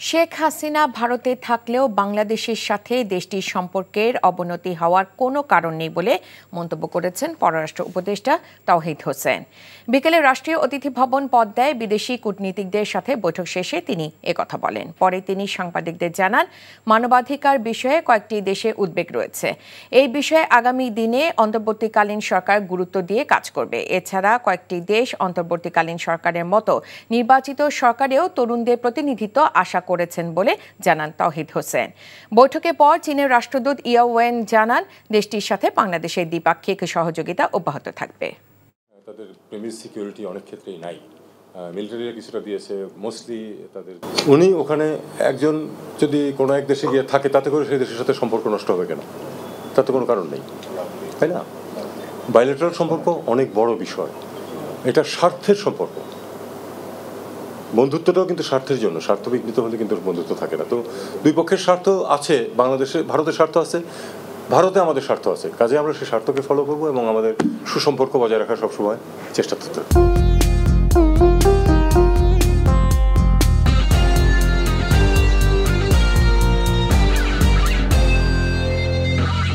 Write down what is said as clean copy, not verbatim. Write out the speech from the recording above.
শেখ হাসিনা ভারতে থাকলেও বাংলাদেশের সাথে দেশটির সম্পর্কের অবনতি হওয়ার কোনো কারণ নেই বলে মন্তব্য করেছেন পররাষ্ট্র উপদেষ্টা তাওহিদ হোসেন। বিকেলে রাষ্ট্রীয় অতিথি ভবন পদ্মায় বিদেশি কূটনীতিকদের সাথে বৈঠক শেষে তিনি একথা বলেন। পরে তিনি সাংবাদিকদের জানান, মানবাধিকার বিষয়ে কয়েকটি দেশে উদ্বেগ রয়েছে। এই বিষয়ে আগামী দিনে অন্তর্বর্তীকালীন সরকার গুরুত্ব দিয়ে কাজ করবে। এছাড়া কয়েকটি দেশ অন্তর্বর্তীকালীন সরকারের মতো নির্বাচিত সরকারেও তরুণদের প্রতিনিধিত্ব আশা করেছেন বলে জানান তাওহিদ হোসেন। বৈঠকের পর চীনের রাষ্ট্রদূত ইয়া ওয়েন জানান, দেশটির সাথে বাংলাদেশের দ্বিপাক্ষিক সহযোগিতা অব্যাহত থাকবে। তাদের প্রেমিস সিকিউরিটি অনেক ক্ষেত্রেই নাই, মিলিটারিরা কিছুটা দিয়েছে, মোস্টলি তাদের উনি ওখানে একজন যদি কোনো এক দেশে গিয়ে থাকে তাতে করে সেই দেশের সাথে সম্পর্ক নষ্ট হবে কেন? তাতে কোনো কারণ নেই, তাই না? বাইলেটারাল সম্পর্ক অনেক বড় বিষয়, এটা স্বার্থের সম্পর্ক। বন্ধুত্বটাও কিন্তু স্বার্থের জন্য, স্বার্থ বিঘ্নিত হলে কিন্তু বন্ধুত্ব থাকে না। তো দুই পক্ষের স্বার্থ আছে, বাংলাদেশে ভারতের স্বার্থ আছে, ভারতে আমাদের স্বার্থ আছে, কাজে আমরা সেই স্বার্থকে ফলো করবো এবং আমাদের সুসম্পর্ক বজায় রাখার সবসময় চেষ্টা করতে হবে।